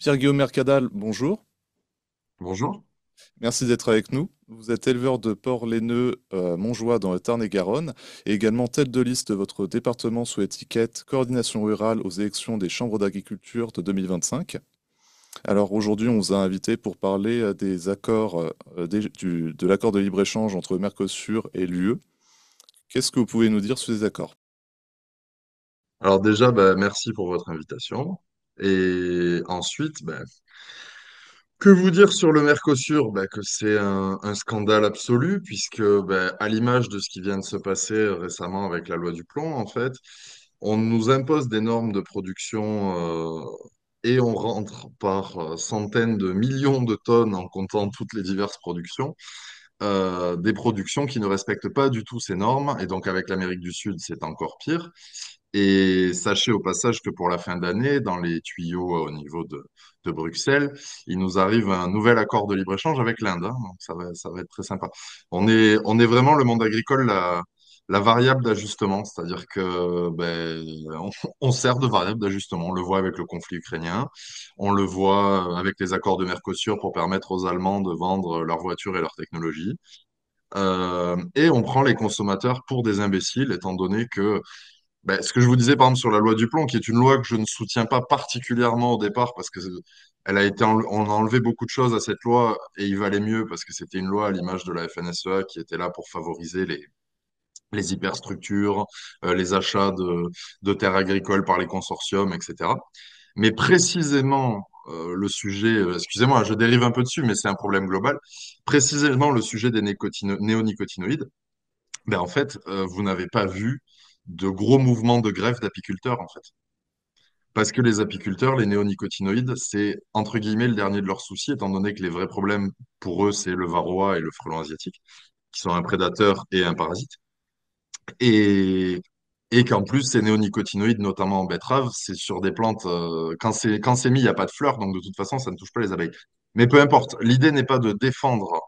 Pierre-Guillaume Mercadal, bonjour. Bonjour. Merci d'être avec nous. Vous êtes éleveur de porcs laineux à Montjoie dans le Tarn-et-Garonne et également tête de liste de votre département sous étiquette Coordination rurale aux élections des chambres d'agriculture de 2025. Alors aujourd'hui, on vous a invité pour parler des accords, de l'accord de libre-échange entre Mercosur et l'UE. Qu'est-ce que vous pouvez nous dire sur ces accords? Alors déjà, merci pour votre invitation. Et ensuite, que vous dire sur le Mercosur? Que c'est un scandale absolu, puisque à l'image de ce qui vient de se passer récemment avec la loi du plomb, en fait, on nous impose des normes de production et on rentre par centaines de millions de tonnes en comptant toutes les diverses productions, des productions qui ne respectent pas du tout ces normes. Et donc avec l'Amérique du Sud, c'est encore pire. Et sachez au passage que pour la fin d'année, dans les tuyaux au niveau de Bruxelles, il nous arrive un nouvel accord de libre-échange avec l'Inde, hein. Donc ça va être très sympa. On est vraiment le monde agricole, la variable d'ajustement, c'est-à-dire que on sert de variable d'ajustement. On le voit avec le conflit ukrainien, on le voit avec les accords de Mercosur pour permettre aux Allemands de vendre leurs voitures et leurs technologies. Et on prend les consommateurs pour des imbéciles, étant donné que ce que je vous disais, par exemple, sur la loi du plomb, qui est une loi que je ne soutiens pas particulièrement au départ, parce que on a enlevé beaucoup de choses à cette loi, et il valait mieux, parce que c'était une loi à l'image de la FNSEA qui était là pour favoriser les hyperstructures, les achats de terres agricoles par les consortiums, etc. Mais précisément, le sujet, excusez-moi, je dérive un peu dessus, mais c'est un problème global. Précisément, le sujet des néonicotinoïdes, en fait, vous n'avez pas vu de gros mouvements de grève d'apiculteurs, en fait. Parce que les apiculteurs, les néonicotinoïdes, c'est entre guillemets le dernier de leurs soucis, étant donné que les vrais problèmes pour eux, c'est le varroa et le frelon asiatique, qui sont un prédateur et un parasite. Et, et qu'en plus, ces néonicotinoïdes, notamment en betterave, c'est sur des plantes, quand c'est mis, il n'y a pas de fleurs, donc de toute façon, ça ne touche pas les abeilles. Mais peu importe, l'idée n'est pas de défendre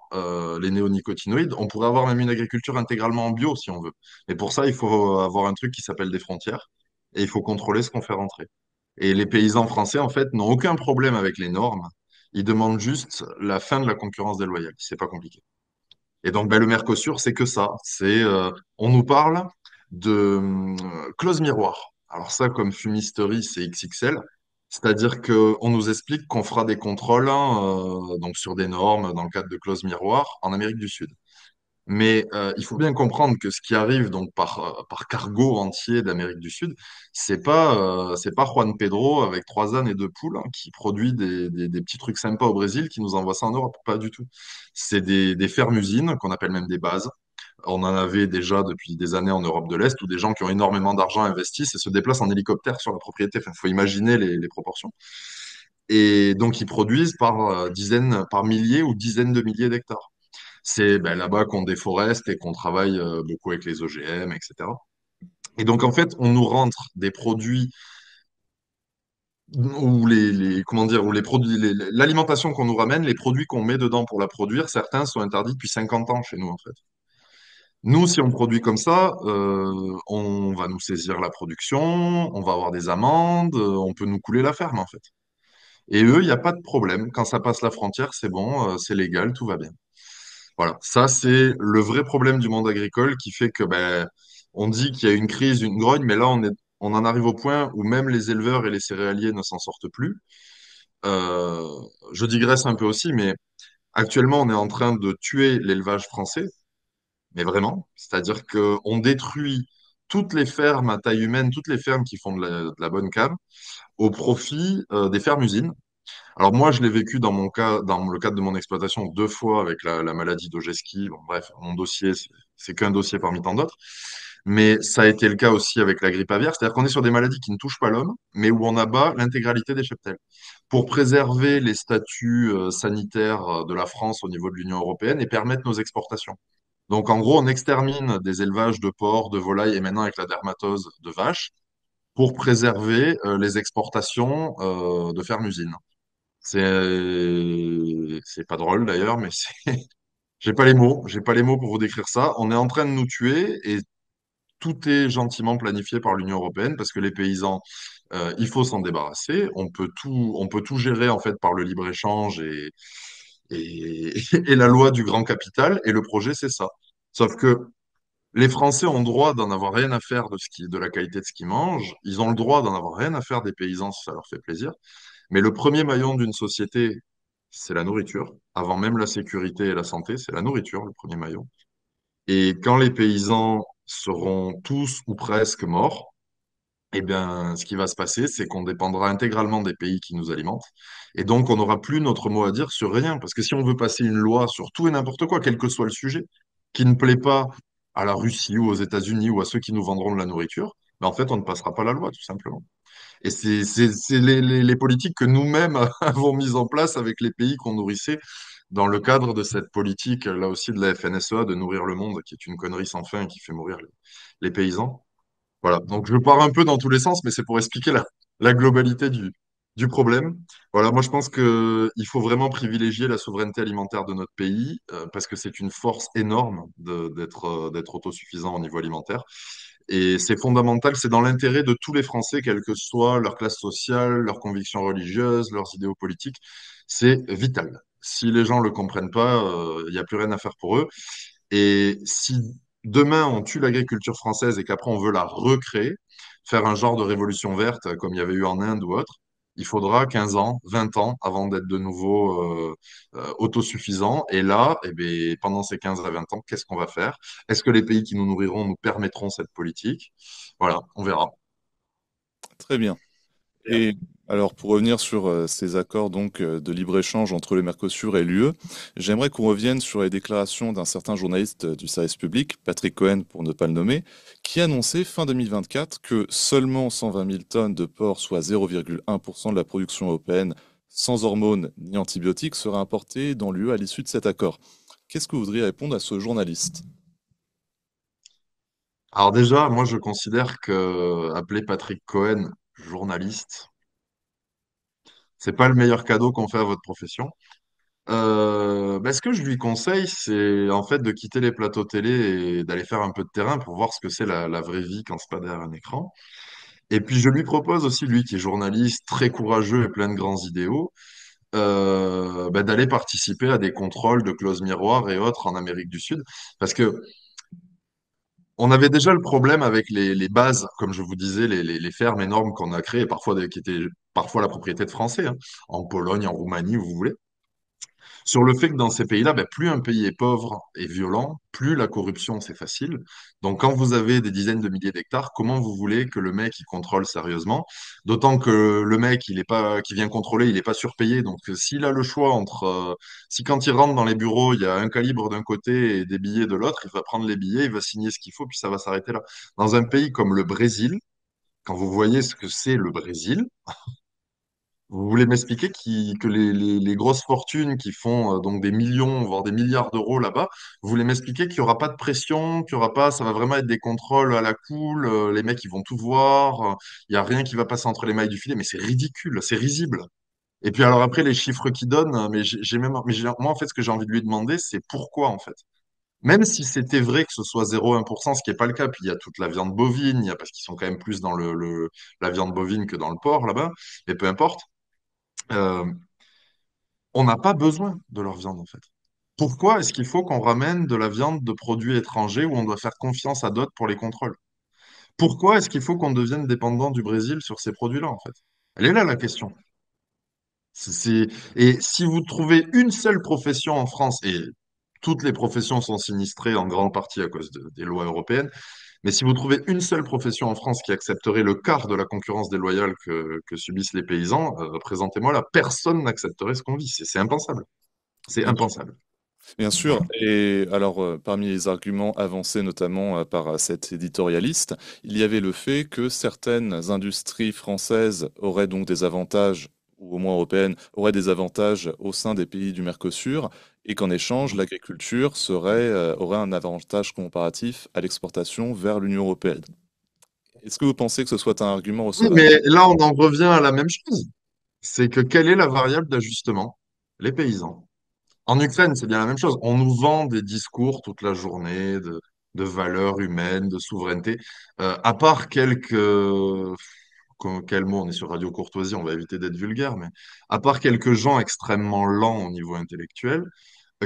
les néonicotinoïdes. On pourrait avoir même une agriculture intégralement en bio si on veut. Mais pour ça, il faut avoir un truc qui s'appelle des frontières et il faut contrôler ce qu'on fait rentrer. Et les paysans français, en fait, n'ont aucun problème avec les normes. Ils demandent juste la fin de la concurrence déloyale. C'est pas compliqué. Et donc, le Mercosur, c'est que ça. On nous parle de clause miroir. Alors ça, comme fumisterie, c'est XXL. C'est-à-dire qu'on nous explique qu'on fera des contrôles, hein, donc sur des normes dans le cadre de clause miroir en Amérique du Sud. Mais il faut bien comprendre que ce qui arrive donc par cargo entier d'Amérique du Sud, c'est pas Juan Pedro avec trois ânes et deux poules, hein, qui produit des petits trucs sympas au Brésil qui nous envoie ça en Europe. Pas du tout. C'est des fermes-usines qu'on appelle même des bases. On en avait déjà depuis des années en Europe de l'Est où des gens qui ont énormément d'argent investissent et se déplacent en hélicoptère sur la propriété. Enfin, il faut imaginer les proportions. Et donc ils produisent par dizaines, par milliers ou dizaines de milliers d'hectares. C'est là-bas qu'on déforeste et qu'on travaille beaucoup avec les OGM, etc. Et donc, en fait, on nous rentre des produits où comment dire, où les produits, l'alimentation qu'on nous ramène, les produits qu'on met dedans pour la produire, certains sont interdits depuis 50 ans chez nous, en fait. Nous, si on produit comme ça, on va nous saisir la production, on va avoir des amendes, on peut nous couler la ferme, en fait. Et eux, il n'y a pas de problème. Quand ça passe la frontière, c'est bon, c'est légal, tout va bien. Voilà, ça c'est le vrai problème du monde agricole qui fait que on dit qu'il y a une crise, une grogne, mais là on en arrive au point où même les éleveurs et les céréaliers ne s'en sortent plus. Euh, je digresse un peu aussi, mais actuellement on est en train de tuer l'élevage français, mais vraiment, c'est-à-dire que on détruit toutes les fermes à taille humaine, toutes les fermes qui font de la bonne cam, au profit des fermes-usines. Alors moi, je l'ai vécu dans mon cas, dans le cadre de mon exploitation deux fois avec la maladie d'Ogeski. Bon, bref, mon dossier, c'est qu'un dossier parmi tant d'autres. Mais ça a été le cas aussi avec la grippe aviaire. C'est-à-dire qu'on est sur des maladies qui ne touchent pas l'homme, mais où on abat l'intégralité des cheptels. Pour préserver les statuts sanitaires de la France au niveau de l'Union européenne et permettre nos exportations. Donc en gros, on extermine des élevages de porcs, de volailles et maintenant avec la dermatose de vaches pour préserver les exportations de fermes-usines. C'est pas drôle d'ailleurs, mais c'est, j'ai pas les mots pour vous décrire ça. On est en train de nous tuer et tout est gentiment planifié par l'Union européenne parce que les paysans Il faut s'en débarrasser. On peut tout gérer en fait par le libre-échange et la loi du grand capital. Et le projet, c'est ça. Sauf que les Français ont le droit d'en avoir rien à faire de la qualité de ce qu'ils mangent. Ils ont le droit d'en avoir rien à faire des paysans si ça leur fait plaisir. Mais le premier maillon d'une société, c'est la nourriture. Avant même la sécurité et la santé, c'est la nourriture, le premier maillon. Et quand les paysans seront tous ou presque morts, eh bien, ce qui va se passer, c'est qu'on dépendra intégralement des pays qui nous alimentent. Et donc, on n'aura plus notre mot à dire sur rien. Parce que si on veut passer une loi sur tout et n'importe quoi, quel que soit le sujet, qui ne plaît pas à la Russie ou aux États-Unis ou à ceux qui nous vendront de la nourriture, ben, en fait, on ne passera pas la loi, tout simplement. Et c'est les politiques que nous-mêmes avons mises en place avec les pays qu'on nourrissait dans le cadre de cette politique, là aussi, de la FNSEA, de nourrir le monde, qui est une connerie sans fin et qui fait mourir les paysans. Voilà, donc je pars un peu dans tous les sens, mais c'est pour expliquer la globalité du problème. Voilà, moi je pense qu'il faut vraiment privilégier la souveraineté alimentaire de notre pays, parce que c'est une force énorme d'être autosuffisant au niveau alimentaire. Et c'est fondamental, c'est dans l'intérêt de tous les Français, quelle que soit leur classe sociale, leurs convictions religieuses, leurs idéaux politiques. C'est vital. Si les gens ne le comprennent pas, il n'y a plus rien à faire pour eux. Et si demain on tue l'agriculture française et qu'après on veut la recréer, faire un genre de révolution verte comme il y avait eu en Inde ou autre, il faudra 15 ans, 20 ans avant d'être de nouveau autosuffisant. Et là, eh bien, pendant ces 15 à 20 ans, qu'est-ce qu'on va faire? Est-ce que les pays qui nous nourriront nous permettront cette politique? Voilà, on verra. Très bien. Et alors, pour revenir sur ces accords donc de libre-échange entre le Mercosur et l'UE, j'aimerais qu'on revienne sur les déclarations d'un certain journaliste du service public, Patrick Cohen pour ne pas le nommer, qui annonçait fin 2024 que seulement 120 000 tonnes de porc, soit 0,1% de la production européenne, sans hormones ni antibiotiques, seraient importées dans l'UE à l'issue de cet accord. Qu'est-ce que vous voudriez répondre à ce journaliste? Alors déjà, moi je considère que appeler Patrick Cohen journaliste, c'est pas le meilleur cadeau qu'on fait à votre profession. Ce que je lui conseille, c'est en fait de quitter les plateaux télé et d'aller faire un peu de terrain pour voir ce que c'est la vraie vie quand c'est pas derrière un écran. Et puis je lui propose aussi, lui qui est journaliste, très courageux et plein de grands idéaux, d'aller participer à des contrôles de clauses miroirs et autres en Amérique du Sud. Parce que on avait déjà le problème avec les bases, comme je vous disais, les fermes énormes qu'on a créées, parfois qui étaient parfois la propriété de Français, hein, en Pologne, en Roumanie, où vous voulez. Sur le fait que dans ces pays-là, ben, plus un pays est pauvre et violent, plus la corruption, c'est facile. Donc, quand vous avez des dizaines de milliers d'hectares, comment vous voulez que le mec, il contrôle sérieusement? D'autant que le mec, il est pas, qui vient contrôler, il n'est pas surpayé. Donc, s'il a le choix entre, si quand il rentre dans les bureaux, il y a un calibre d'un côté et des billets de l'autre, il va prendre les billets, il va signer ce qu'il faut, puis ça va s'arrêter là. Dans un pays comme le Brésil, quand vous voyez ce que c'est le Brésil, vous voulez m'expliquer que les grosses fortunes qui font donc des millions, voire des milliards d'euros là-bas, vous voulez m'expliquer qu'il n'y aura pas de pression, qu'il y aura pas, ça va vraiment être des contrôles à la cool, les mecs ils vont tout voir, il n'y a rien qui va passer entre les mailles du filet, mais c'est ridicule, c'est risible. Et puis alors après les chiffres qu'ils donnent, mais j'ai même, moi en fait ce que j'ai envie de lui demander, c'est pourquoi en fait. Même si c'était vrai que ce soit 0,1%, ce qui n'est pas le cas, puis il y a toute la viande bovine, parce qu'ils sont quand même plus dans la viande bovine que dans le porc là-bas, mais peu importe. Euh, on n'a pas besoin de leur viande, en fait. Pourquoi est-ce qu'il faut qu'on ramène de la viande de produits étrangers où on doit faire confiance à d'autres pour les contrôles? Pourquoi est-ce qu'il faut qu'on devienne dépendant du Brésil sur ces produits-là, en fait? Elle est là, la question. Et si vous trouvez une seule profession en France, et toutes les professions sont sinistrées en grande partie à cause des lois européennes, mais si vous trouvez une seule profession en France qui accepterait le quart de la concurrence déloyale que subissent les paysans, présentez-moi là. Personne n'accepterait ce qu'on vit. C'est impensable. C'est Bien impensable. Bien sûr. Voilà. Et alors, parmi les arguments avancés notamment par cet éditorialiste, il y avait le fait que certaines industries françaises auraient donc des avantages, ou au moins européennes, auraient des avantages au sein des pays du Mercosur, et qu'en échange, l'agriculture aurait un avantage comparatif à l'exportation vers l'Union européenne. Est-ce que vous pensez que ce soit un argument Oui, recevable? mais là, on en revient à la même chose. C'est que quelle est la variable d'ajustement? Les paysans. En Ukraine, c'est bien la même chose. On nous vend des discours toute la journée de valeurs humaines, de souveraineté. À part quelques quel mot, on est sur Radio Courtoisie, on va éviter d'être vulgaire, mais à part quelques gens extrêmement lents au niveau intellectuel,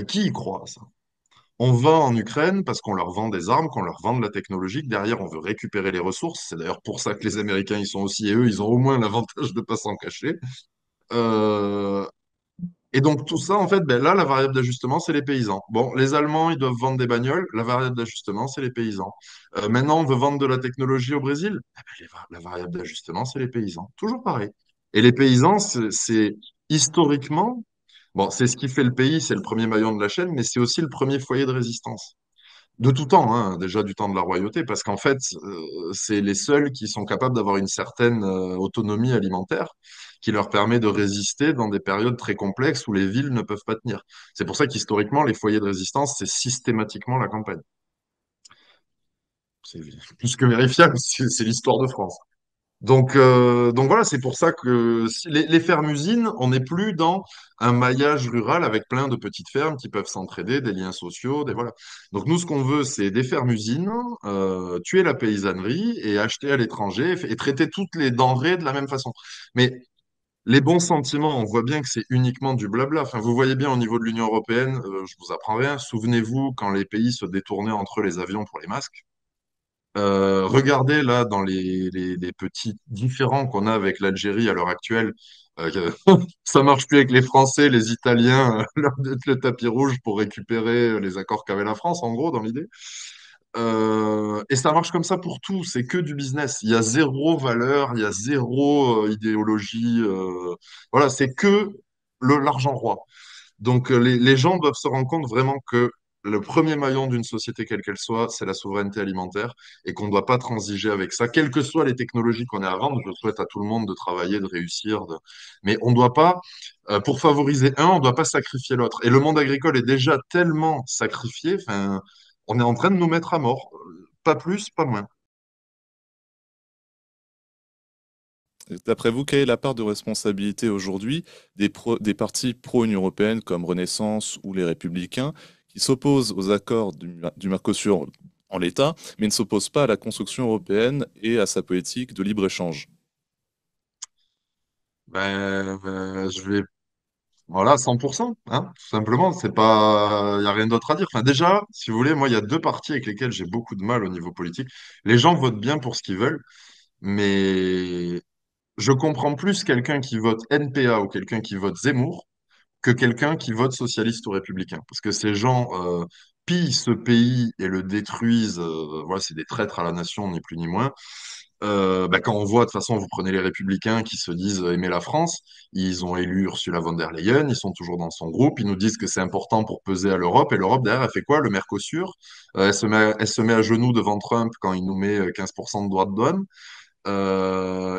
qui y croit à ça? On va en Ukraine parce qu'on leur vend des armes, qu'on leur vend de la technologie, que derrière on veut récupérer les ressources. C'est d'ailleurs pour ça que les Américains ils sont aussi, et eux, ils ont au moins l'avantage de ne pas s'en cacher. Euh, et donc tout ça, en fait, ben là, la variable d'ajustement, c'est les paysans. Bon, les Allemands, ils doivent vendre des bagnoles. La variable d'ajustement, c'est les paysans. Maintenant, on veut vendre de la technologie au Brésil. Eh ben, la variable d'ajustement, c'est les paysans. Toujours pareil. Et les paysans, c'est historiquement, bon, c'est ce qui fait le pays, c'est le premier maillon de la chaîne, mais c'est aussi le premier foyer de résistance. De tout temps, hein, déjà du temps de la royauté, parce qu'en fait, c'est les seuls qui sont capables d'avoir une certaine autonomie alimentaire qui leur permet de résister dans des périodes très complexes où les villes ne peuvent pas tenir. C'est pour ça qu'historiquement, les foyers de résistance, c'est systématiquement la campagne. C'est plus que vérifiable, c'est l'histoire de France. Donc voilà, c'est pour ça que les fermes-usines, on n'est plus dans un maillage rural avec plein de petites fermes qui peuvent s'entraider, des liens sociaux, des voilà. Donc nous, ce qu'on veut, c'est des fermes-usines, tuer la paysannerie et acheter à l'étranger et traiter toutes les denrées de la même façon. Mais les bons sentiments, on voit bien que c'est uniquement du blabla. Enfin, vous voyez bien au niveau de l'Union européenne, je vous apprends rien. Souvenez-vous quand les pays se détournaient entre eux les avions pour les masques. Regardez là dans les petits différends qu'on a avec l'Algérie à l'heure actuelle. Ça marche plus avec les Français, les Italiens, leur mettre le tapis rouge pour récupérer les accords qu'avait la France, en gros, dans l'idée. Et ça marche comme ça pour tout, c'est que du business. Il y a zéro valeur, il y a zéro idéologie. Voilà, c'est que l'argent roi. Donc, les gens doivent se rendre compte vraiment que le premier maillon d'une société, quelle qu'elle soit, c'est la souveraineté alimentaire et qu'on ne doit pas transiger avec ça, quelles que soient les technologies qu'on ait à vendre. Je souhaite à tout le monde de travailler, de réussir, mais on ne doit pas, pour favoriser un, on ne doit pas sacrifier l'autre. Et le monde agricole est déjà tellement sacrifié, enfin, on est en train de nous mettre à mort. Pas plus, pas moins. D'après vous, quelle est la part de responsabilité aujourd'hui des partis pro-Union européenne comme Renaissance ou les Républicains qui s'opposent aux accords du Mercosur en l'état, mais ne s'opposent pas à la construction européenne et à sa politique de libre-échange? Je vais Voilà, 100%, hein, tout simplement. C'est pas, il y a rien d'autre à dire. Enfin, déjà, si vous voulez, moi, il y a deux partis avec lesquels j'ai beaucoup de mal au niveau politique. Les gens votent bien pour ce qu'ils veulent, mais je comprends plus quelqu'un qui vote NPA ou quelqu'un qui vote Zemmour que quelqu'un qui vote socialiste ou républicain. Parce que ces gens pillent ce pays et le détruisent. Voilà, c'est des traîtres à la nation, ni plus ni moins. Quand on voit, de toute façon, vous prenez les républicains qui se disent aimer la France, ils ont élu Ursula von der Leyen, ils sont toujours dans son groupe, ils nous disent que c'est important pour peser à l'Europe, et l'Europe, derrière, elle fait quoi? Le Mercosur, elle se met à genoux devant Trump quand il nous met 15% de droits de douane.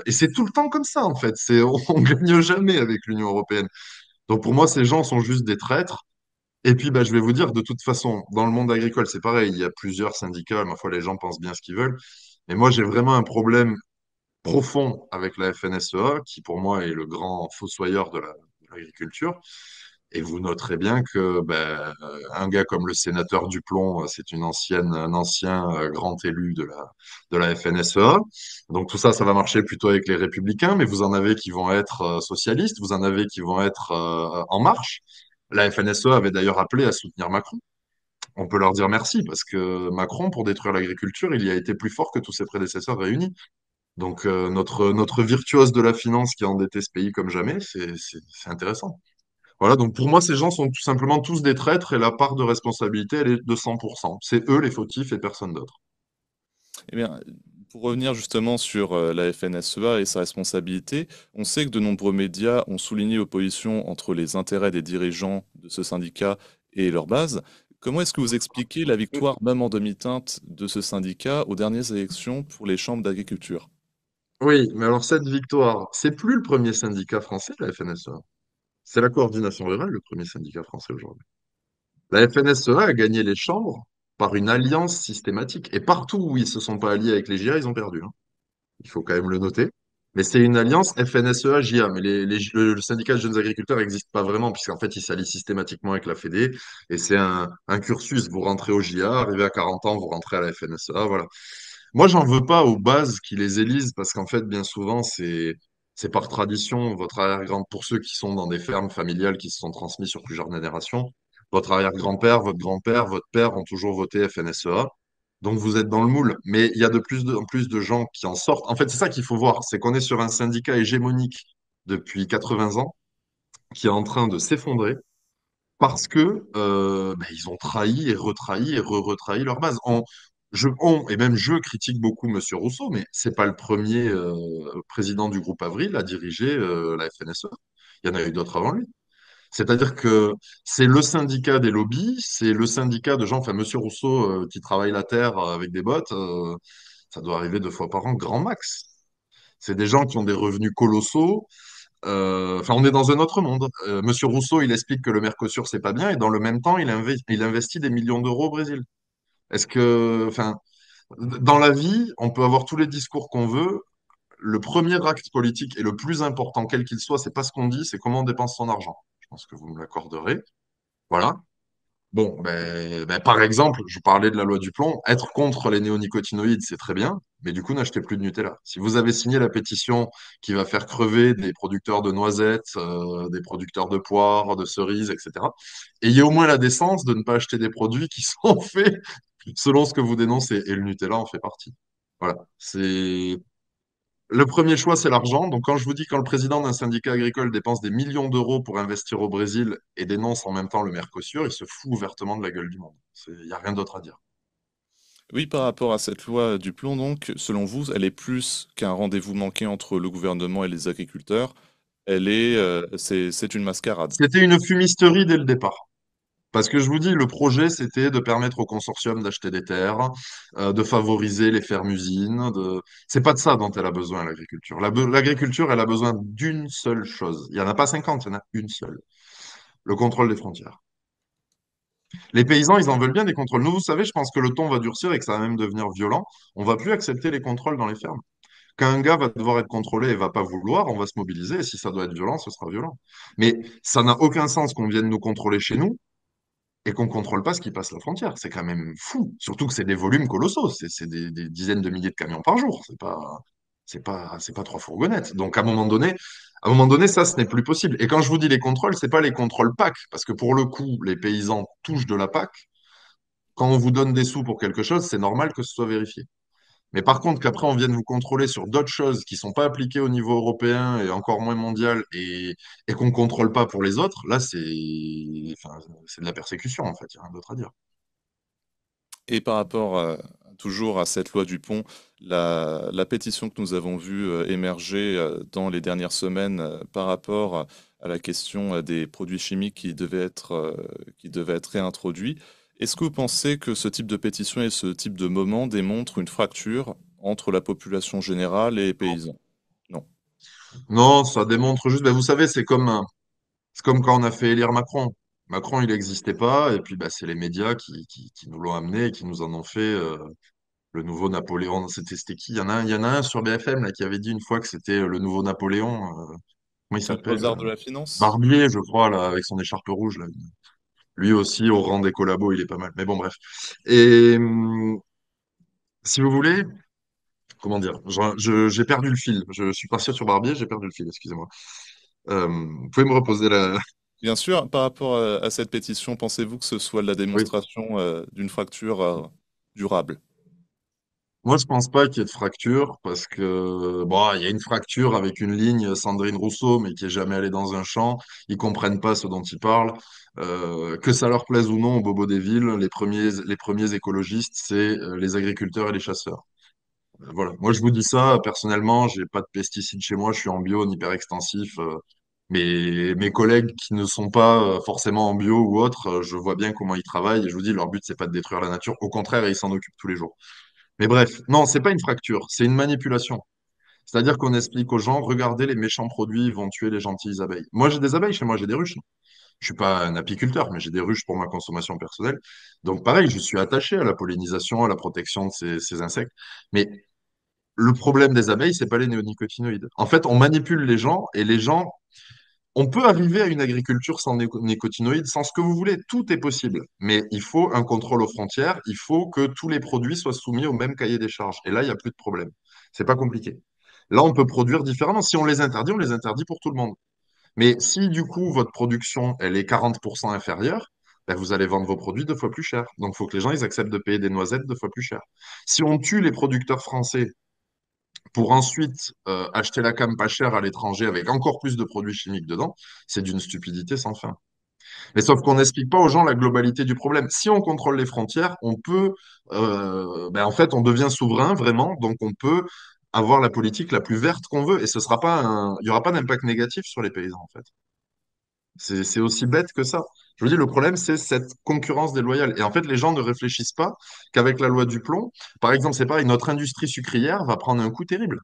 Et c'est tout le temps comme ça, en fait. On gagne jamais avec l'Union européenne. Donc pour moi, ces gens sont juste des traîtres. Et puis, je vais vous dire, de toute façon, dans le monde agricole, c'est pareil, il y a plusieurs syndicats, ma foi, les gens pensent bien ce qu'ils veulent. Mais moi, j'ai vraiment un problème profond avec la FNSEA, qui pour moi est le grand fossoyeur de l'agriculture. Et vous noterez bien que un gars comme le sénateur Duplon, c'est un ancien grand élu de la FNSEA. Donc tout ça, ça va marcher plutôt avec les républicains, mais vous en avez qui vont être socialistes, vous en avez qui vont être en marche. La FNSEA avait d'ailleurs appelé à soutenir Macron. On peut leur dire merci parce que Macron, pour détruire l'agriculture, il y a été plus fort que tous ses prédécesseurs réunis. Donc, notre virtuose de la finance qui a endetté ce pays comme jamais, c'est intéressant. Voilà, donc pour moi, ces gens sont tout simplement tous des traîtres et la part de responsabilité, elle est de 100%. C'est eux les fautifs et personne d'autre. Eh bien, pour revenir justement sur la FNSEA et sa responsabilité, on sait que de nombreux médias ont souligné l'opposition entre les intérêts des dirigeants de ce syndicat et leur base. Comment est-ce que vous expliquez la victoire, même en demi-teinte, de ce syndicat aux dernières élections pour les chambres d'agriculture? Oui, mais alors cette victoire, c'est plus le premier syndicat français, la FNSEA. C'est la coordination rurale, le premier syndicat français aujourd'hui. La FNSEA a gagné les chambres par une alliance systématique. Et partout où ils se sont pas alliés avec les GIA, ils ont perdu, hein. Il faut quand même le noter. Mais c'est une alliance FNSEA-JA. Mais le syndicat de jeunes agriculteurs n'existe pas vraiment, puisqu'en fait, il s'allie systématiquement avec la Fédé. Et c'est un cursus. Vous rentrez au JA, arrivé à 40 ans, vous rentrez à la FNSEA. Voilà. Moi, j'en veux pas aux bases qui les élisent parce qu'en fait, bien souvent, c'est par tradition. Votre arrière-grand, pour ceux qui sont dans des fermes familiales qui se sont transmises sur plusieurs générations, votre arrière-grand-père, votre grand-père, votre père ont toujours voté FNSEA. Donc, vous êtes dans le moule. Mais il y a de plus en plus de gens qui en sortent. En fait, c'est ça qu'il faut voir, c'est qu'on est sur un syndicat hégémonique depuis 80 ans qui est en train de s'effondrer parce que ils ont trahi et retrahi et re-retrahi leur base. Et même je critique beaucoup Monsieur Rousseau, mais c'est pas le premier président du groupe Avril à diriger la FNSE. Il y en a eu d'autres avant lui. C'est-à-dire que c'est le syndicat des lobbies, c'est le syndicat de gens, enfin Monsieur Rousseau qui travaille la terre avec des bottes, ça doit arriver 2 fois par an, grand max. C'est des gens qui ont des revenus colossaux, enfin, on est dans un autre monde. Monsieur Rousseau, il explique que le Mercosur, c'est pas bien, et dans le même temps, il investit des millions d'euros au Brésil. Est-ce que, enfin, dans la vie, on peut avoir tous les discours qu'on veut. Le premier acte politique et le plus important, quel qu'il soit, c'est pas ce qu'on dit, c'est comment on dépense son argent. Je pense que vous me l'accorderez. Voilà. Bon, par exemple, je parlais de la loi du plomb. Être contre les néonicotinoïdes, c'est très bien, mais du coup, n'achetez plus de Nutella. Si vous avez signé la pétition qui va faire crever des producteurs de noisettes, des producteurs de poires, de cerises, etc., ayez au moins la décence de ne pas acheter des produits qui sont faits selon ce que vous dénoncez. Et le Nutella en fait partie. Voilà. Le premier choix, c'est l'argent. Donc, quand je vous dis quand le président d'un syndicat agricole dépense des millions d'euros pour investir au Brésil et dénonce en même temps le Mercosur, il se fout ouvertement de la gueule du monde. Il n'y a rien d'autre à dire. Oui, par rapport à cette loi du plomb, donc, selon vous, elle est plus qu'un rendez-vous manqué entre le gouvernement et les agriculteurs. C'est une mascarade. C'était une fumisterie dès le départ. Parce que je vous dis, le projet, c'était de permettre au consortium d'acheter des terres, de favoriser les fermes-usines. C'est pas de ça dont elle a besoin, l'agriculture. L'agriculture, elle a besoin d'une seule chose. Il n'y en a pas 50, il y en a une seule. Le contrôle des frontières. Les paysans, ils en veulent bien des contrôles. Nous, vous savez, je pense que le ton va durcir et que ça va même devenir violent. On va plus accepter les contrôles dans les fermes. Quand un gars va devoir être contrôlé et va pas vouloir, on va se mobiliser. Et si ça doit être violent, ce sera violent. Mais ça n'a aucun sens qu'on vienne nous contrôler chez nous et qu'on contrôle pas ce qui passe la frontière. C'est quand même fou. Surtout que c'est des volumes colossaux. C'est des dizaines de milliers de camions par jour. C'est pas 3 fourgonnettes. Donc à un moment donné, ça, ce n'est plus possible. Et quand je vous dis les contrôles, c'est pas les contrôles PAC, parce que pour le coup, les paysans touchent de la PAC. Quand on vous donne des sous pour quelque chose, c'est normal que ce soit vérifié. Mais par contre, qu'après on vienne vous contrôler sur d'autres choses qui ne sont pas appliquées au niveau européen et encore moins mondial et qu'on ne contrôle pas pour les autres, là, enfin, c'est de la persécution, en fait. Il n'y a rien d'autre à dire. Et par rapport toujours à cette loi du pont, la pétition que nous avons vue émerger dans les dernières semaines par rapport à la question des produits chimiques qui devaient être réintroduits, est-ce que vous pensez que ce type de pétition et ce type de moment démontrent une fracture entre la population générale et les paysans? Non. Non, ça démontre juste, ben, vous savez, c'est comme quand on a fait élire Macron. Macron, il n'existait pas, et puis ben, c'est les médias qui nous l'ont amené et qui nous en ont fait le nouveau Napoléon. C'était qui? Il y en a un sur BFM là, qui avait dit une fois que c'était le nouveau Napoléon. Comment il s'appelle? Mozart de la finance? Barbier, je crois, là, avec son écharpe rouge. Là. Lui aussi, au rang des collabos, il est pas mal. Mais bon, bref. Et si vous voulez, comment dire, j'ai perdu le fil. Je suis parti sur Barbier, j'ai perdu le fil, excusez-moi. Vous pouvez me reposer la... Bien sûr, par rapport à cette pétition, pensez-vous que ce soit la Oui. démonstration d'une fracture durable? Moi, je pense pas qu'il y ait de fracture parce que bon, il y a une fracture avec une ligne Sandrine Rousseau, mais qui est jamais allée dans un champ. Ils comprennent pas ce dont ils parlent. Que ça leur plaise ou non, au bobo des villes, les premiers écologistes, c'est les agriculteurs et les chasseurs. Voilà. Moi, je vous dis ça, personnellement, j'ai pas de pesticides chez moi, je suis en bio, en hyper extensif. Mais mes collègues qui ne sont pas forcément en bio ou autre, je vois bien comment ils travaillent et je vous dis, leur but, c'est pas de détruire la nature. Au contraire, ils s'en occupent tous les jours. Mais bref, non, c'est pas une fracture, c'est une manipulation. C'est-à-dire qu'on explique aux gens, regardez, les méchants produits vont tuer les gentilles abeilles. Moi, j'ai des abeilles chez moi, j'ai des ruches. Je suis pas un apiculteur, mais j'ai des ruches pour ma consommation personnelle. Donc, pareil, je suis attaché à la pollinisation, à la protection de ces insectes. Mais le problème des abeilles, c'est pas les néonicotinoïdes. En fait, on manipule les gens et les gens, On peut arriver à une agriculture sans nécotinoïdes, sans ce que vous voulez, tout est possible. Mais il faut un contrôle aux frontières, il faut que tous les produits soient soumis au même cahier des charges. Et là, il n'y a plus de problème. C'est pas compliqué. Là, on peut produire différemment. Si on les interdit pour tout le monde. Mais si du coup, votre production, elle est 40% inférieure, ben, vous allez vendre vos produits 2 fois plus cher. Donc, il faut que les gens ils acceptent de payer des noisettes 2 fois plus cher. Si on tue les producteurs français pour ensuite acheter la cam pas chère à l'étranger avec encore plus de produits chimiques dedans, c'est d'une stupidité sans fin. Mais sauf qu'on n'explique pas aux gens la globalité du problème. Si on contrôle les frontières, on peut, ben en fait, on devient souverain vraiment, donc on peut avoir la politique la plus verte qu'on veut, et ce sera pas il y aura pas d'impact négatif sur les paysans en fait. C'est aussi bête que ça. Je vous dis, le problème, c'est cette concurrence déloyale. Et en fait, les gens ne réfléchissent pas qu'avec la loi du plomb, par exemple, c'est pareil, notre industrie sucrière va prendre un coup terrible.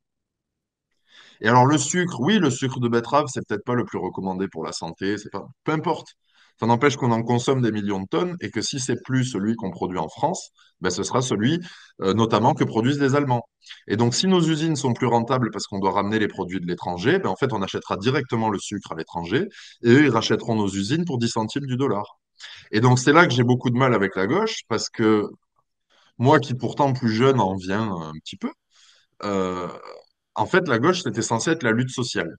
Et alors le sucre, oui, le sucre de betterave, c'est peut-être pas le plus recommandé pour la santé, c'est pas, peu importe. Ça n'empêche qu'on en consomme des millions de tonnes et que si c'est plus celui qu'on produit en France, ben, ce sera celui notamment que produisent les Allemands. Et donc si nos usines sont plus rentables parce qu'on doit ramener les produits de l'étranger, ben, en fait on achètera directement le sucre à l'étranger et eux ils rachèteront nos usines pour 10 centimes du dollar. Et donc c'est là que j'ai beaucoup de mal avec la gauche parce que moi qui pourtant plus jeune en viens un petit peu, euh, en fait la gauche c'était censé être la lutte sociale.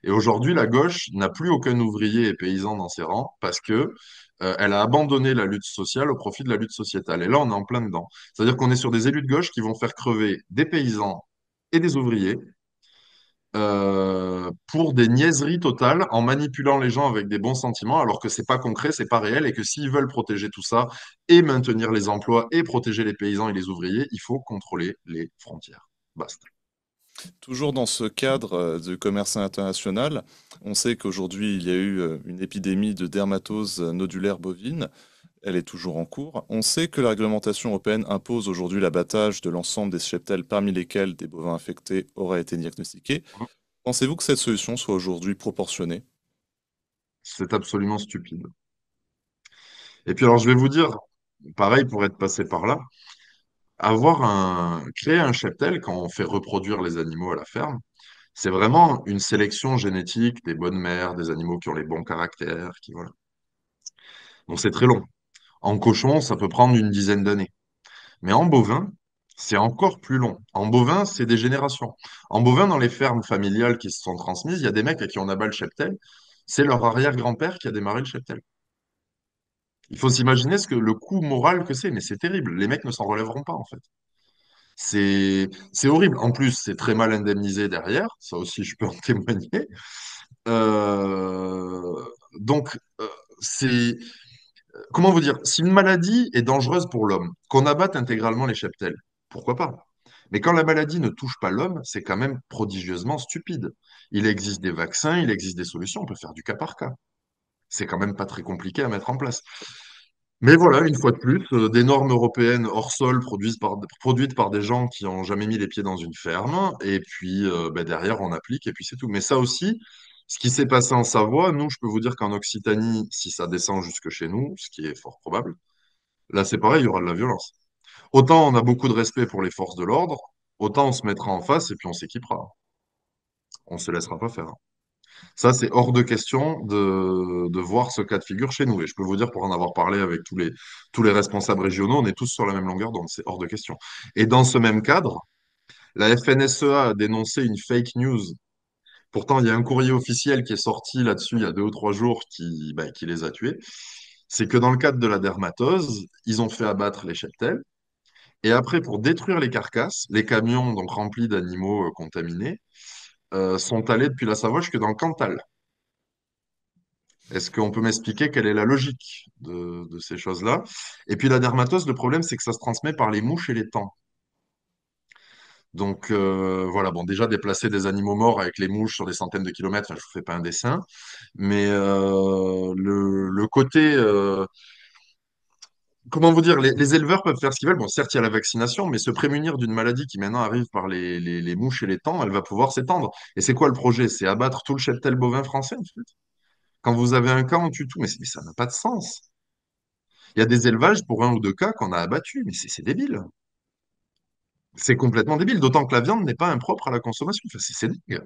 Et aujourd'hui, la gauche n'a plus aucun ouvrier et paysan dans ses rangs parce que elle a abandonné la lutte sociale au profit de la lutte sociétale. Et là, on est en plein dedans. C'est-à-dire qu'on est sur des élus de gauche qui vont faire crever des paysans et des ouvriers pour des niaiseries totales en manipulant les gens avec des bons sentiments, alors que c'est pas concret, c'est pas réel, et que s'ils veulent protéger tout ça et maintenir les emplois et protéger les paysans et les ouvriers, il faut contrôler les frontières. Basta. Toujours dans ce cadre de commerce international, on sait qu'aujourd'hui il y a eu une épidémie de dermatose nodulaire bovine. Elle est toujours en cours. On sait que la réglementation européenne impose aujourd'hui l'abattage de l'ensemble des cheptels parmi lesquels des bovins infectés auraient été diagnostiqués. Pensez-vous que cette solution soit aujourd'hui proportionnée? C'est absolument stupide. Et puis alors, je vais vous dire, pareil pour être passé par là, créer un cheptel quand on fait reproduire les animaux à la ferme, c'est vraiment une sélection génétique des bonnes mères, des animaux qui ont les bons caractères, qui voilà. Donc c'est très long. En cochon, ça peut prendre une dizaine d'années. Mais en bovin, c'est encore plus long. En bovin, c'est des générations. En bovin, dans les fermes familiales qui se sont transmises, il y a des mecs à qui on abat le cheptel. C'est leur arrière-grand-père qui a démarré le cheptel. Il faut s'imaginer le coût moral que c'est, mais c'est terrible. Les mecs ne s'en relèveront pas, en fait. C'est horrible. En plus, c'est très mal indemnisé derrière. Ça aussi, je peux en témoigner. Euh, donc, c'est comment vous dire, si une maladie est dangereuse pour l'homme, qu'on abatte intégralement les cheptels, pourquoi pas? Mais quand la maladie ne touche pas l'homme, c'est quand même prodigieusement stupide. Il existe des vaccins, il existe des solutions, on peut faire du cas par cas. C'est quand même pas très compliqué à mettre en place. Mais voilà, une fois de plus, des normes européennes hors sol produites par des gens qui n'ont jamais mis les pieds dans une ferme, et puis ben, derrière on applique, et puis c'est tout. Mais ça aussi, ce qui s'est passé en Savoie, nous, je peux vous dire qu'en Occitanie, si ça descend jusque chez nous, ce qui est fort probable, là c'est pareil, il y aura de la violence. Autant on a beaucoup de respect pour les forces de l'ordre, autant on se mettra en face et puis on s'équipera. On se laissera pas faire. Ça, c'est hors de question de voir ce cas de figure chez nous. Et je peux vous dire, pour en avoir parlé avec tous les responsables régionaux, on est tous sur la même longueur d'onde. C'est hors de question. Et dans ce même cadre, la FNSEA a dénoncé une fake news. Pourtant, il y a un courrier officiel qui est sorti là-dessus il y a 2 ou 3 jours qui les a tués. C'est que dans le cadre de la dermatose, ils ont fait abattre les cheptels. Et après, pour détruire les carcasses, les camions donc remplis d'animaux contaminés sont allés depuis la Savoie jusque dans le Cantal. Est-ce qu'on peut m'expliquer quelle est la logique de ces choses-là? Et puis la dermatose, le problème, c'est que ça se transmet par les mouches et les tans. Donc voilà, bon, déjà déplacer des animaux morts avec les mouches sur des centaines de kilomètres, enfin, je ne vous fais pas un dessin, mais le côté, comment vous dire, les éleveurs peuvent faire ce qu'ils veulent. Bon, certes, il y a la vaccination, mais se prémunir d'une maladie qui maintenant arrive par les mouches et les tans, elle va pouvoir s'étendre. Et c'est quoi le projet? C'est abattre tout le cheptel bovin français, en fait. Quand vous avez un cas, on tue tout, mais ça n'a pas de sens. Il y a des élevages pour 1 ou 2 cas qu'on a abattus, mais c'est débile. C'est complètement débile, d'autant que la viande n'est pas impropre à la consommation. Enfin, c'est dingue.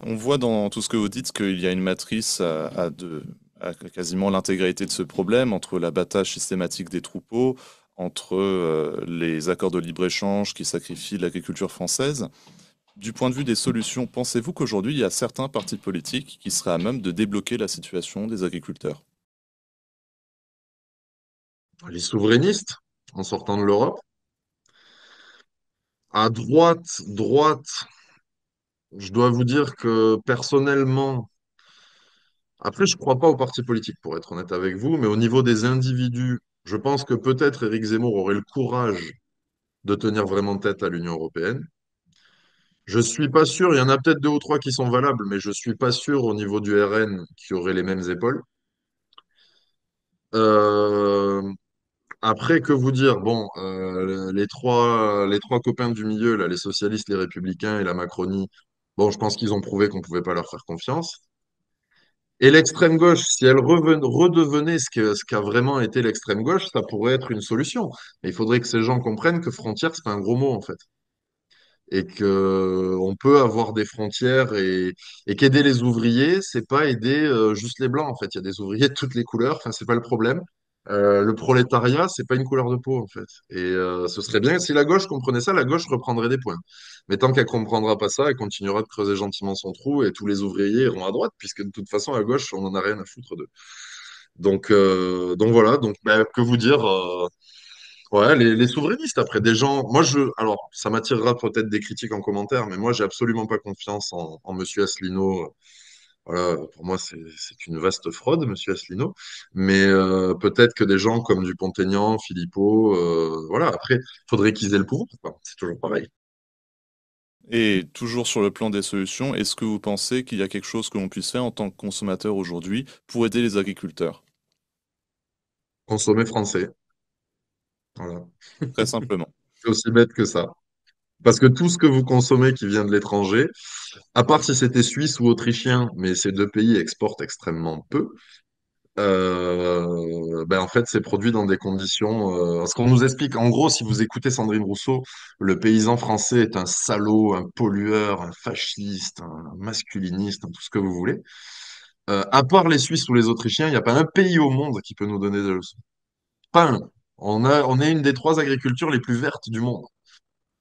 On voit dans tout ce que vous dites qu'il y a une matrice à quasiment l'intégralité de ce problème, entre l'abattage systématique des troupeaux, entre les accords de libre-échange qui sacrifient l'agriculture française. Du point de vue des solutions, pensez-vous qu'aujourd'hui, il y a certains partis politiques qui seraient à même de débloquer la situation des agriculteurs? Les souverainistes, en sortant de l'Europe. À droite, je dois vous dire que personnellement, après, je ne crois pas aux partis politiques, pour être honnête avec vous, mais au niveau des individus, je pense que peut-être Éric Zemmour aurait le courage de tenir vraiment tête à l'Union européenne. Je suis pas sûr, il y en a peut-être deux ou trois qui sont valables, mais je suis pas sûr au niveau du RN qui aurait les mêmes épaules. Euh, Après, que vous dire? Bon, les trois copains du milieu, là, les socialistes, les républicains et la Macronie, bon, je pense qu'ils ont prouvé qu'on pouvait pas leur faire confiance. Et l'extrême gauche, si elle redevenait ce qu'a vraiment été l'extrême gauche, ça pourrait être une solution. Mais il faudrait que ces gens comprennent que frontière, c'est pas un gros mot, en fait. Et que on peut avoir des frontières et qu'aider les ouvriers, c'est pas aider juste les blancs en fait. Il y a des ouvriers de toutes les couleurs. Enfin, c'est pas le problème. Le prolétariat, c'est pas une couleur de peau en fait. Et ce serait bien si la gauche comprenait ça, la gauche reprendrait des points. Mais tant qu'elle comprendra pas ça, elle continuera de creuser gentiment son trou et tous les ouvriers iront à droite, puisque de toute façon à gauche, on en a rien à foutre d'eux. Donc voilà. Donc bah, que vous dire? Ouais, les souverainistes, après, des gens. Moi, alors, ça m'attirera peut-être des critiques en commentaire, mais moi, j'ai absolument pas confiance en Monsieur Asselineau. Voilà, pour moi, c'est une vaste fraude, Monsieur Asselineau. Mais peut-être que des gens comme Dupont-Aignan, Philippot, voilà, après, faudrait qu'ils aient le pouvoir, quoi. C'est toujours pareil. Et toujours sur le plan des solutions, est-ce que vous pensez qu'il y a quelque chose que l'on puisse faire en tant que consommateur aujourd'hui pour aider les agriculteurs? Consommer français. Voilà. Très simplement. C'est aussi bête que ça. Parce que tout ce que vous consommez qui vient de l'étranger, à part si c'était suisse ou autrichien, mais ces deux pays exportent extrêmement peu. Ben en fait, c'est produit dans des conditions. Ce qu'on nous explique, en gros, si vous écoutez Sandrine Rousseau, le paysan français est un salaud, un pollueur, un fasciste, un masculiniste, tout ce que vous voulez. À part les Suisses ou les Autrichiens, il n'y a pas un pays au monde qui peut nous donner des leçons. Pas un. On est une des trois agricultures les plus vertes du monde.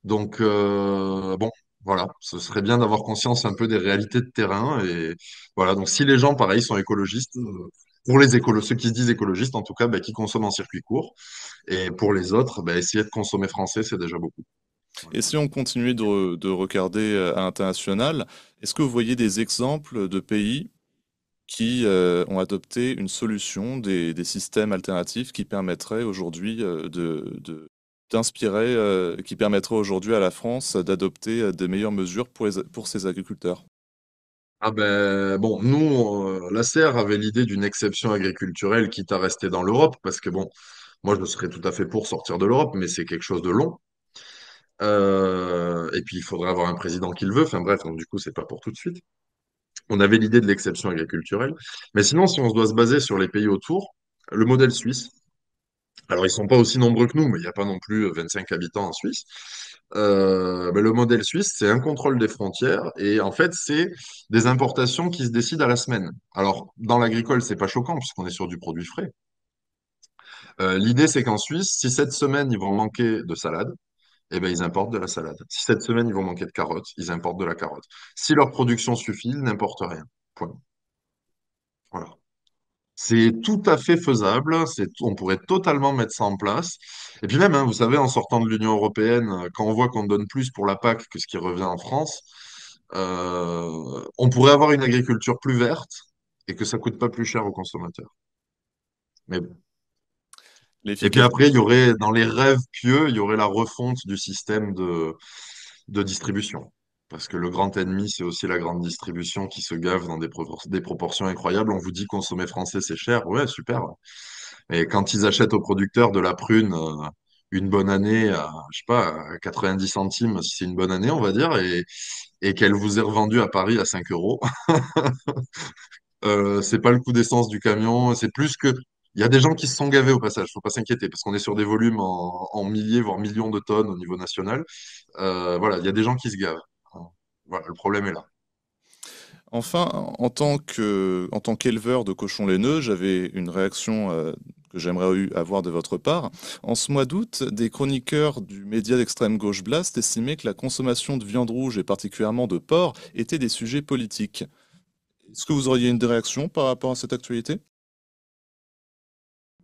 Donc, bon, voilà, ce serait bien d'avoir conscience un peu des réalités de terrain. Et voilà, donc si les gens, pareil, sont écologistes, pour les ceux qui se disent écologistes, en tout cas, bah, qui consomment en circuit court. Et pour les autres, bah, essayer de consommer français, c'est déjà beaucoup. Et si on continuait de regarder à l'international, est-ce que vous voyez des exemples de pays qui ont adopté une solution, des systèmes alternatifs qui permettraient aujourd'hui d'inspirer, qui permettraient aujourd'hui à la France d'adopter des meilleures mesures pour ses agriculteurs? Ah ben bon, nous, la serre avait l'idée d'une exception agriculturelle quitte à rester dans l'Europe, parce que bon, moi je serais tout à fait pour sortir de l'Europe, mais c'est quelque chose de long. Et puis il faudrait avoir un président qui le veut. Enfin bref, donc du coup, c'est pas pour tout de suite. On avait l'idée de l'exception agriculturelle. Mais sinon, si on se doit se baser sur les pays autour, le modèle suisse, alors ils sont pas aussi nombreux que nous, mais il n'y a pas non plus 25 habitants en Suisse. Mais le modèle suisse, c'est un contrôle des frontières et en fait, c'est des importations qui se décident à la semaine. Alors, dans l'agricole, c'est pas choquant puisqu'on est sur du produit frais. L'idée, c'est qu'en Suisse, si cette semaine, ils vont manquer de salade, eh ben, ils importent de la salade. Si cette semaine, ils vont manquer de carottes, ils importent de la carotte. Si leur production suffit, ils n'importent rien. Point. Voilà. C'est tout à fait faisable. On pourrait totalement mettre ça en place. Et puis même, hein, vous savez, en sortant de l'Union européenne, quand on voit qu'on donne plus pour la PAC que ce qui revient en France, on pourrait avoir une agriculture plus verte et que ça coûte pas plus cher aux consommateurs. Mais bon. Et puis après, il y L'efficacité. aurait, dans les rêves pieux, il y aurait la refonte du système de distribution. Parce que le grand ennemi, c'est aussi la grande distribution qui se gave dans des proportions incroyables. On vous dit consommer français, c'est cher. Ouais, super. Et quand ils achètent aux producteurs de la prune une bonne année à, je sais pas, à 90 centimes, si c'est une bonne année, on va dire, et qu'elle vous est revendue à Paris à 5 euros, c'est pas le coût d'essence du camion, c'est plus que. Il y a des gens qui se sont gavés au passage, faut pas s'inquiéter, parce qu'on est sur des volumes en milliers, voire millions de tonnes au niveau national. Voilà, il y a des gens qui se gavent. Voilà, le problème est là. Enfin, en tant qu'éleveur de cochons laineux, j'avais une réaction que j'aimerais avoir de votre part. En ce mois d'août, des chroniqueurs du média d'extrême gauche Blast estimaient que la consommation de viande rouge et particulièrement de porc étaient des sujets politiques. Est-ce que vous auriez une réaction par rapport à cette actualité?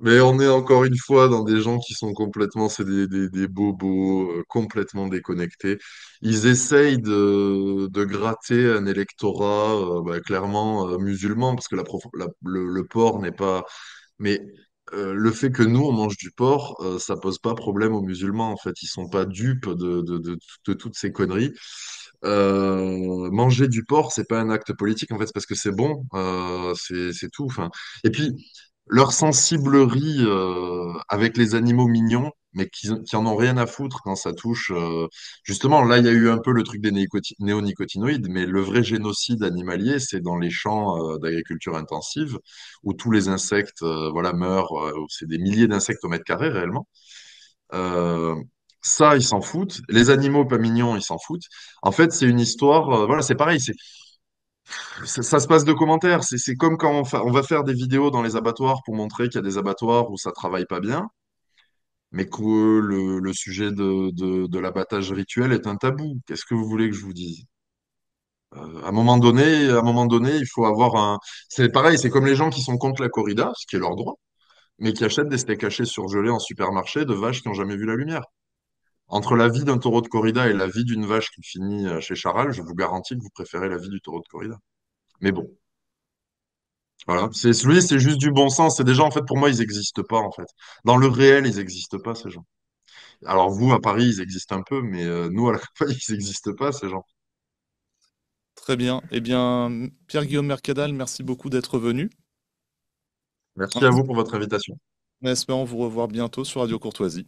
Mais on est encore une fois dans des gens qui sont complètement, c'est des bobos, complètement déconnectés. Ils essayent de gratter un électorat clairement musulman, parce que le porc n'est pas. Mais le fait que nous, on mange du porc, ça pose pas problème aux musulmans, en fait. Ils sont pas dupes de toutes ces conneries. Manger du porc, c'est pas un acte politique, en fait, c'est parce que c'est bon, c'est tout. Enfin, et puis, leur sensiblerie avec les animaux mignons, mais qui en ont rien à foutre quand ça touche. Justement, là, il y a eu un peu le truc des néonicotinoïdes, mais le vrai génocide animalier, c'est dans les champs d'agriculture intensive, où tous les insectes voilà, meurent, où c'est des milliers d'insectes au mètre carré réellement. Euh, Ça, ils s'en foutent. Les animaux pas mignons, ils s'en foutent. En fait, c'est une histoire. Voilà, c'est pareil. Ça se passe de commentaires. C'est comme quand on va faire des vidéos dans les abattoirs pour montrer qu'il y a des abattoirs où ça travaille pas bien, mais que le sujet de l'abattage rituel est un tabou. Qu'est-ce que vous voulez que je vous dise? À un moment donné, il faut avoir un. C'est pareil. C'est comme les gens qui sont contre la corrida, ce qui est leur droit, mais qui achètent des steaks hachés surgelés en supermarché de vaches qui n'ont jamais vu la lumière. Entre la vie d'un taureau de corrida et la vie d'une vache qui finit chez Charal, je vous garantis que vous préférez la vie du taureau de corrida. Mais bon, voilà. C'est juste du bon sens. C'est des gens, en fait, pour moi, ils n'existent pas, en fait. Dans le réel, ils n'existent pas, ces gens. Alors, vous, à Paris, ils existent un peu, mais nous, à la campagne, ils n'existent pas, ces gens. Très bien. Eh bien, Pierre-Guillaume Mercadal, merci beaucoup d'être venu. Merci à vous pour votre invitation. En espérant vous revoir bientôt sur Radio Courtoisie.